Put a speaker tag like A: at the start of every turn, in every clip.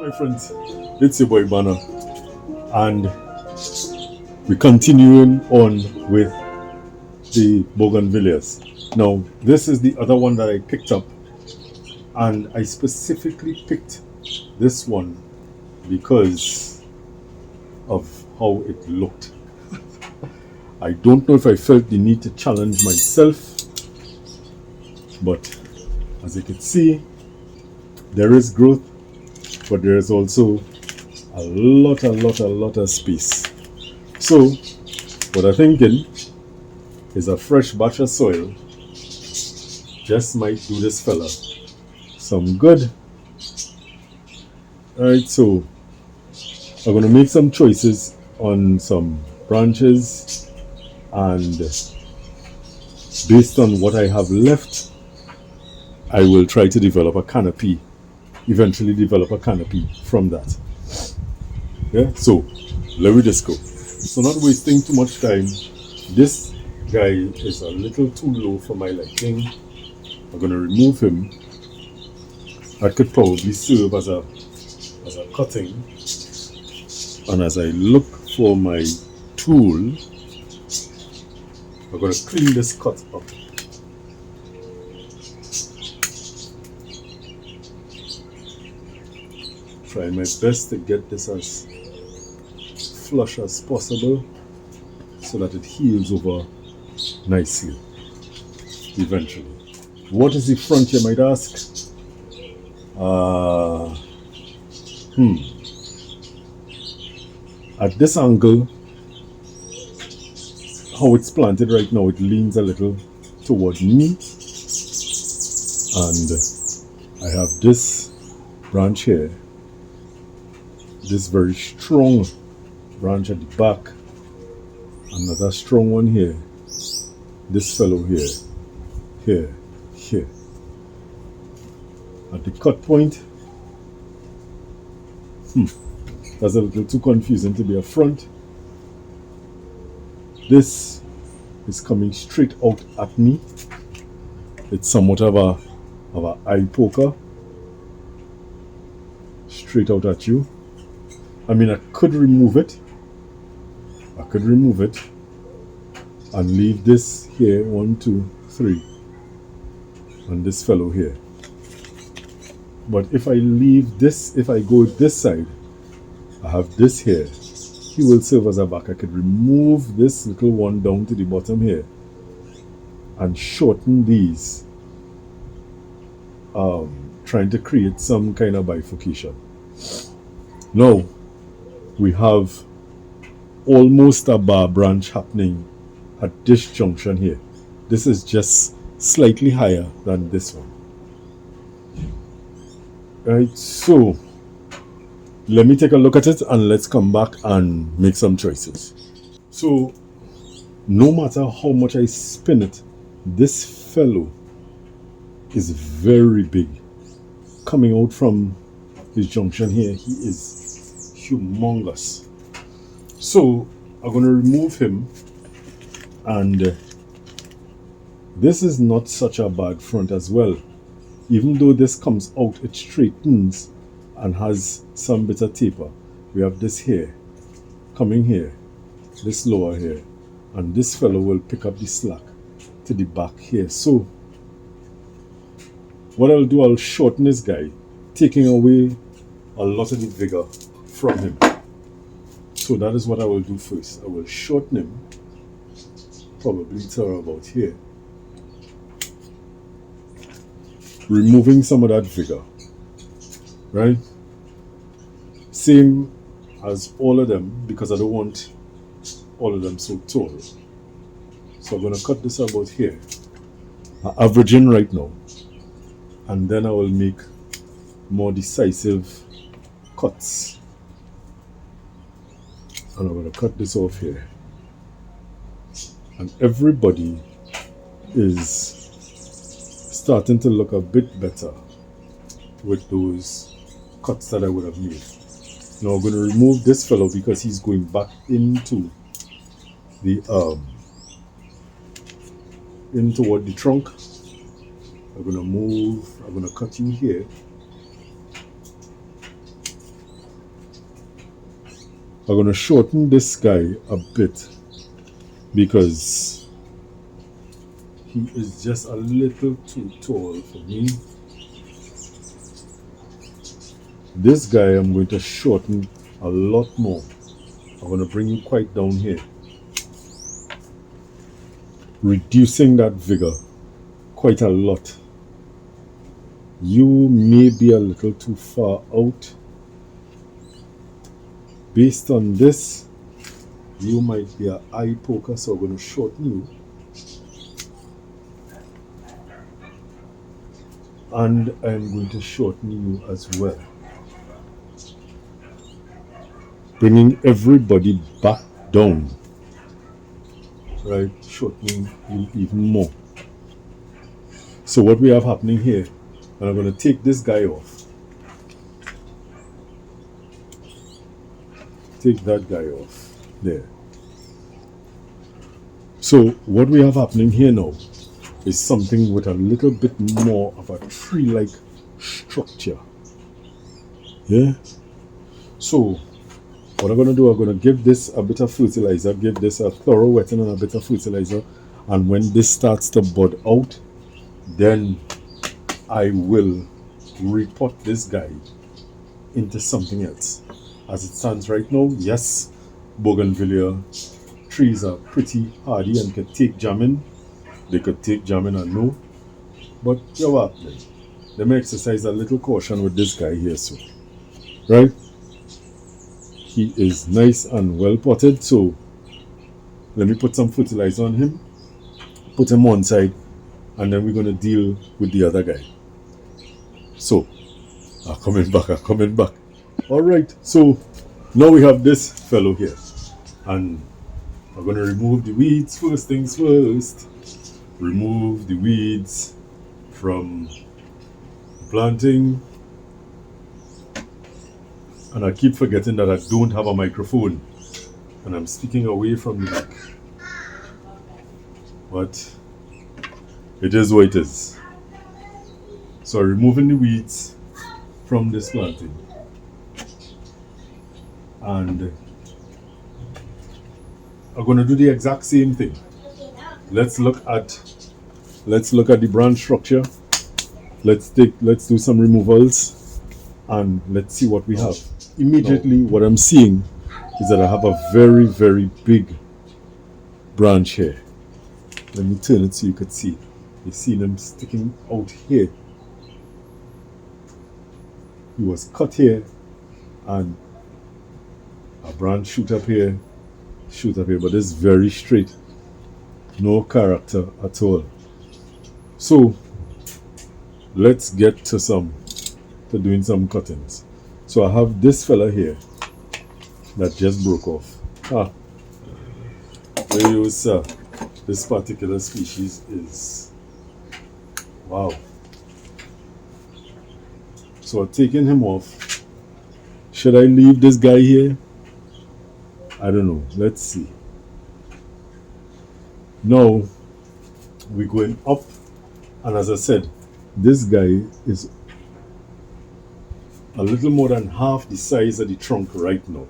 A: my friends, it's your boy Banner, and we're continuing on with the Bougainvilleas. Now, this is the other one that I picked up, and I specifically picked this one because of how it looked. I don't know if I felt the need to challenge myself, but as you can see, there is growth, but there is also a lot of space. So what I'm thinking is a fresh batch of soil just might do this fella some good. Alright, so I'm going to make some choices on some branches, and based on what I have left, I will try to develop a canopy, eventually develop a canopy from that. Yeah, so let me just go. So not wasting too much time, this guy is a little too low for my liking. I'm going to remove him. That could probably serve as a cutting. And as I look for my tool, I'm going to clean this cut up. Try my best to get this as flush as possible so that it heals over nicely eventually. What is the front, you might ask? At this angle, how it's planted right now, it leans a little toward me, and I have this branch here, this very strong branch at the back, another strong one here, this fellow here, here. At the cut point, that's a little too confusing to be a front. This is coming straight out at me. It's somewhat of a eye poker, straight out at you. I mean, I could remove it and leave this here, 1, 2, 3, and this fellow here. But if I leave this, if I go this side, I have this here, he will serve as a back. I could remove this little one down to the bottom here and shorten these, trying to create some kind of bifurcation. Now we have almost a bar branch happening at this junction here. This is just slightly higher than this one. Right, so let me take a look at it and let's come back and make some choices. So no matter how much I spin it, this fellow is very big. Coming out from his junction here, he is humongous. So I'm going to remove him, and this is not such a bad front as well. Even though this comes out, it straightens and has some bit of taper. We have this here, coming here, this lower here, and this fellow will pick up the slack to the back here. So what I'll do, I'll shorten this guy, taking away a lot of the vigor from him. So that is what I will do first. I will shorten him, probably to about here, removing some of that vigor, right? Same as all of them, because I don't want all of them so tall. So I'm going to cut this about here, averaging right now, and then I will make more decisive cuts. And I'm going to cut this off here. And everybody is starting to look a bit better with those cuts that I would have made. Now I'm going to remove this fellow because he's going back into the in toward the trunk. I'm going to cut you here, I'm going to shorten this guy a bit because he is just a little too tall for me. This guy I'm going to shorten a lot more. I'm going to bring you quite down here, reducing that vigor quite a lot. You may be a little too far out. Based on this, you might be an eye poker, so I'm going to shorten you. And I'm going to shorten you as well, bringing everybody back down, right? Shortening you even more. So what we have happening here, and I'm going to take this guy off. Take that guy off there. So what we have happening here now is something with a little bit more of a tree-like structure. Yeah. So what I'm going to do, I'm going to give this a bit of fertilizer, give this a thorough wetting and a bit of fertilizer, and when this starts to bud out, then I will repot this guy into something else. As it stands right now, yes, Bougainvillea trees are pretty hardy and can take jamming. They could take jamming and no, but you what then? Let me exercise a little caution with this guy here, so right. He is nice and well potted, so let me put some fertilizer on him, put him one side, and then we're going to deal with the other guy. So I'm coming back. All right, so now we have this fellow here, and I'm going to remove the weeds. First things first, remove the weeds from planting. And I keep forgetting that I don't have a microphone and I'm speaking away from the mic. But it is what it is. So removing the weeds from this planting. And I'm going to do the exact same thing. Let's look at the branch structure. Let's do some removals and let's see what we have. Immediately what I'm seeing is that I have a very, very big branch here. Let me turn it so you could see. You see them sticking out here. He was cut here and a branch shoot up here, but it's very straight. No character at all. So let's get to doing some cuttings. So I have this fella here that just broke off. There you sir. This particular species is wow. So I'm taking him off. Should I leave this guy here? I don't know. Let's see. Now we're going up, and as I said, this guy is a little more than half the size of the trunk right now.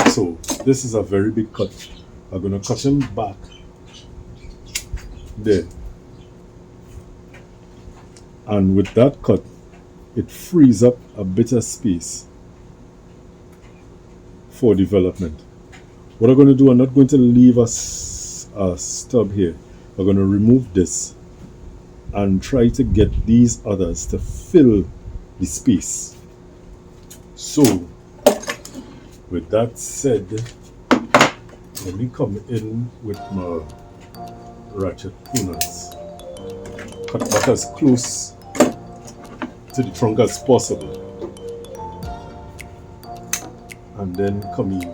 A: So this is a very big cut. I'm going to cut him back there. And with that cut, it frees up a bit of space for development. What I'm going to do, I'm not going to leave a stub here. I'm going to remove this and try to get these others to fill the space. So with that said, let me come in with my ratchet pruners. Cut back as close to the trunk as possible, and then come in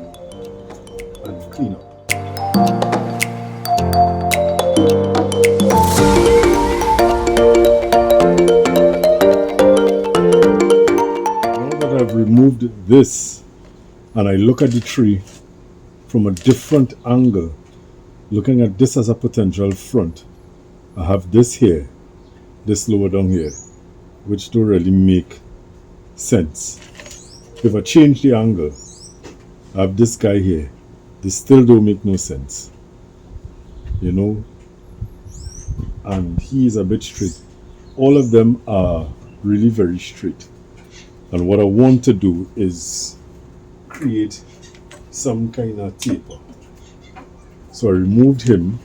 A: and clean up. I've removed this and I look at the tree from a different angle, looking at this as a potential front. I have this here, this lower down here, which don't really make sense. If I change the angle, I have this guy here. This still don't make no sense, you know, and he is a bit straight. All of them are really very straight. And what I want to do is create some kind of taper. So I removed him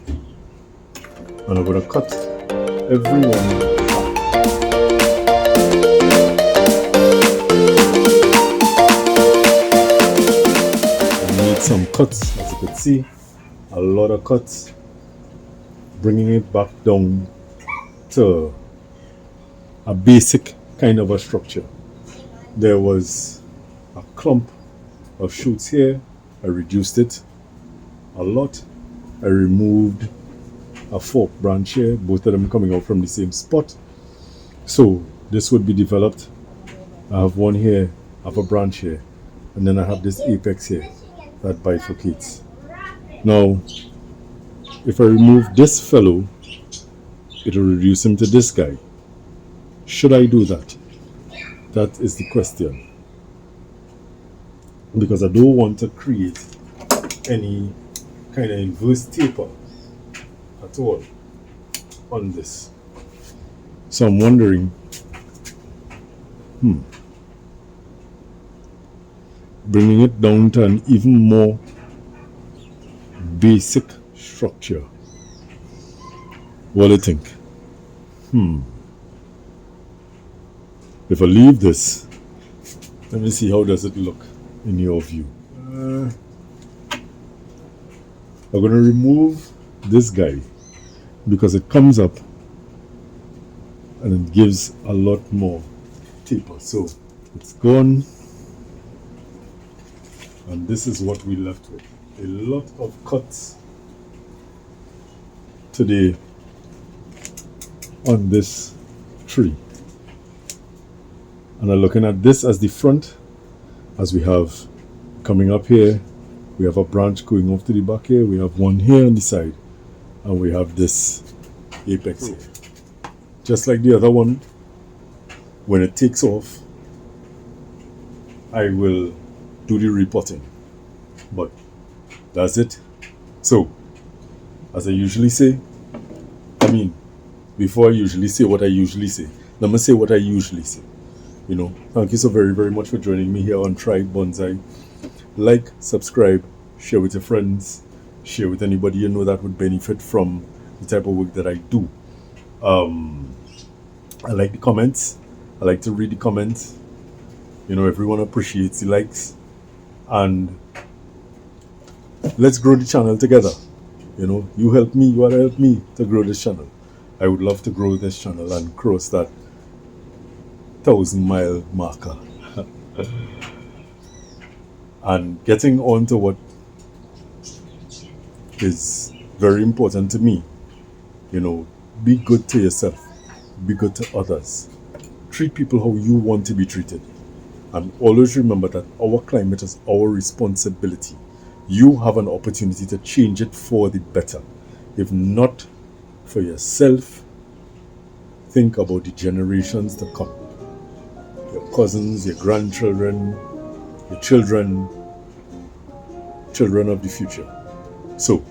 A: and I'm going to cut everyone. Some cuts, as you can see, a lot of cuts, bringing it back down to a basic kind of a structure. There was a clump of shoots here. I reduced it a lot. I removed a fork branch here, both of them coming out from the same spot. So this would be developed. I have one here, I have a branch here, and then I have this apex here that bifurcates. Now, if I remove this fellow, it will reduce him to this guy. Should I do that? That is the question. Because I don't want to create any kind of inverse taper at all on this. So I'm wondering, bringing it down to an even more basic structure. What do you think? If I leave this, let me see how does it look in your view. I'm going to remove this guy because it comes up and it gives a lot more taper. So it's gone. And this is what we left with. A lot of cuts today on this tree. And I'm looking at this as the front, as we have coming up here. We have a branch going off to the back here. We have one here on the side. And we have this apex here. Just like the other one, when it takes off, I will do the repotting. But that's it. So, as I usually say, before I usually say what I usually say, let me say what I usually say. Thank you so very, very much for joining me here on Try Bonsai. Like, subscribe, share with your friends, share with anybody you know that would benefit from the type of work that I do. I like the comments. I like to read the comments. Everyone appreciates the likes. And let's grow the channel together. You help me, you gotta help me to grow this channel. I would love to grow this channel and cross that 1,000-mile marker. And getting on to what is very important to me, be good to yourself, be good to others, treat people how you want to be treated. And always remember that our climate is our responsibility. You have an opportunity to change it for the better. If not for yourself, think about the generations to come. Your cousins, your grandchildren, your children of the future. So,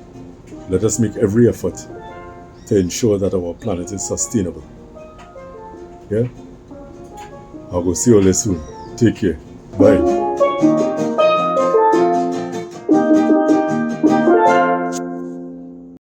A: let us make every effort to ensure that our planet is sustainable. Yeah? I'll go see you all soon. Take care. Bye.